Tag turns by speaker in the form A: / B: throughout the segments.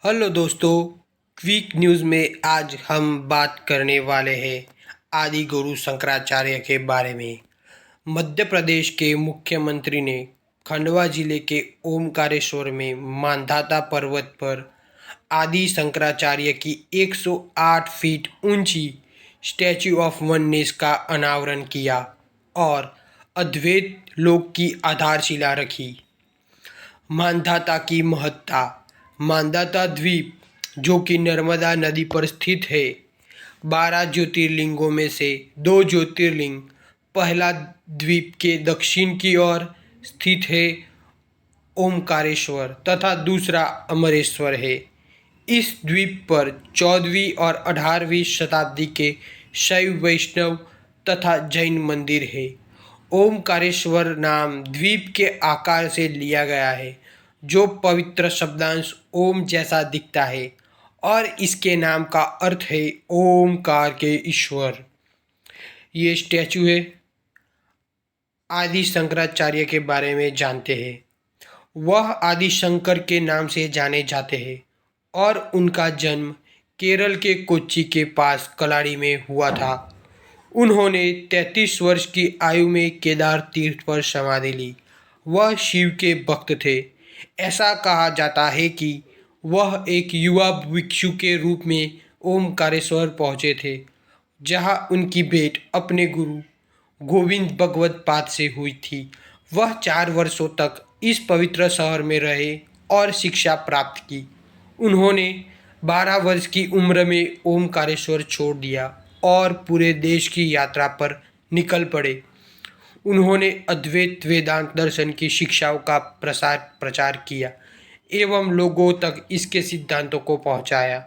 A: Hello दोस्तों, quick news में आज हम बात करने वाले हैं आदि गुरु शंकराचार्य के बारे में। मध्य प्रदेश के मुख्यमंत्री ने खंडवा जिले के ओमकारेश्वर में मांधाता पर्वत पर आदि शंकराचार्य की 108 फीट ऊंची स्टैच्यू ऑफ वननेस का अनावरण किया और अद्वैत लोक की आधारशिला रखी। मांधाता की महत्ता। मांधाता द्वीप, जो कि नर्मदा नदी पर स्थित है, 12 ज्योतिर्लिंगों में से 2 ज्योतिर्लिंग, पहला द्वीप के दक्षिण की ओर स्थित है ओमकारेश्वर तथा दूसरा अमरेश्वर है। इस द्वीप पर 14वीं और 18वीं शताब्दी के शैव वैष्णव तथा जैन मंदिर है। ओमकारेश्वर नाम द्वीप के आकार से लिया गया है, जो पवित्र शब्दांश ओम जैसा दिखता है, और इसके नाम का अर्थ है ओमकार के ईश्वर। ये स्टैचू है। आदि शंकराचार्य के बारे में जानते हैं। वह आदि शंकर के नाम से जाने जाते हैं और उनका जन्म केरल के कोच्चि के पास कलाड़ी में हुआ था। उन्होंने 33 वर्ष की आयु में केदार तीर्थ पर समाधि ली। वह शिव के भक्त थे। ऐसा कहा जाता है कि वह एक युवा भिक्षु के रूप में ओमकारेश्वर पहुँचे थे, जहाँ उनकी भेंट अपने गुरु गोविंद भगवत पाद से हुई थी। वह 4 वर्षों तक इस पवित्र शहर में रहे और शिक्षा प्राप्त की। उन्होंने 12 वर्ष की उम्र में ओमकारेश्वर छोड़ दिया और पूरे देश की यात्रा पर निकल पड़े। उन्होंने अद्वैत वेदांत दर्शन की शिक्षाओं का प्रचार किया एवं लोगों तक इसके सिद्धांतों को पहुंचाया।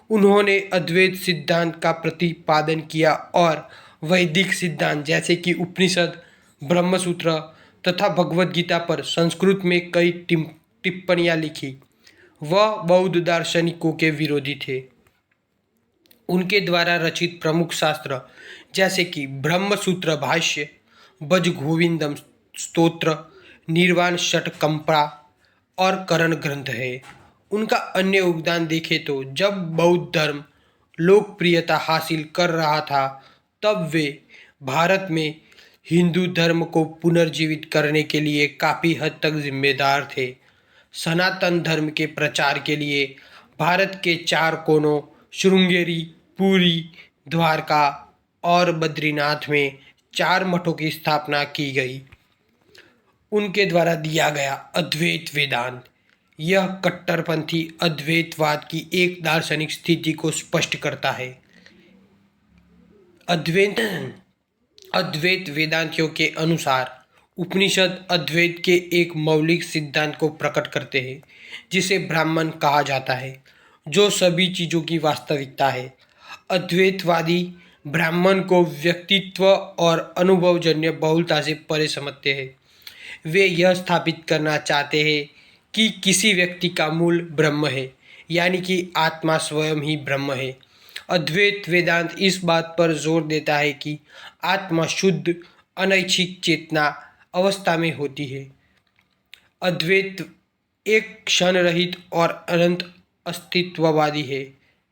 A: उन्होंने अद्वैत सिद्धांत का प्रतिपादन किया और वैदिक सिद्धांत जैसे कि उपनिषद, ब्रह्मसूत्र तथा भगवद गीता पर संस्कृत में कई टिप्पणियाँ लिखी। वह बौद्ध दार्शनिकों के विरोधी थे। उनके द्वारा रचित प्रमुख शास्त्र जैसे कि ब्रह्मसूत्र भाष्य, भज गोविंदम स्तोत्र, निर्वाण षटकंपा और करण ग्रंथ है। उनका अन्य योगदान देखें तो जब बौद्ध धर्म लोकप्रियता हासिल कर रहा था, तब वे भारत में हिंदू धर्म को पुनर्जीवित करने के लिए काफ़ी हद तक जिम्मेदार थे। सनातन धर्म के प्रचार के लिए भारत के 4 कोनों श्रृंगेरी, पुरी, द्वारका और बद्रीनाथ में 4 मठों की स्थापना की गई। उनके द्वारा दिया गया अद्वैत वेदांत, यह कट्टरपंथी अद्वैतवाद की एक दार्शनिक स्थिति को स्पष्ट करता है। अद्वैत वेदांतियों के अनुसार उपनिषद अद्वैत के एक मौलिक सिद्धांत को प्रकट करते हैं, जिसे ब्राह्मण कहा जाता है, जो सभी चीज़ों की वास्तविकता है। अद्वैतवादी ब्राह्मण को व्यक्तित्व और अनुभवजन्य बहुलता से परे समझते हैं। वे यह स्थापित करना चाहते हैं कि किसी व्यक्ति का मूल ब्रह्म है, यानी कि आत्मा स्वयं ही ब्रह्म है। अद्वैत वेदांत इस बात पर जोर देता है कि आत्मा शुद्ध अनैच्छिक चेतना अवस्था में होती है। अद्वैत एक क्षण रहित और अनंत अस्तित्ववादी है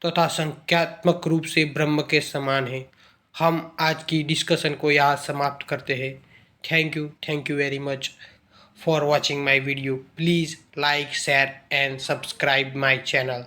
A: तथा संख्यात्मक रूप से ब्रह्म के समान है। हम आज की डिस्कशन को यहाँ समाप्त करते हैं। Thank you very much for watching my video. Please like, share and subscribe my channel.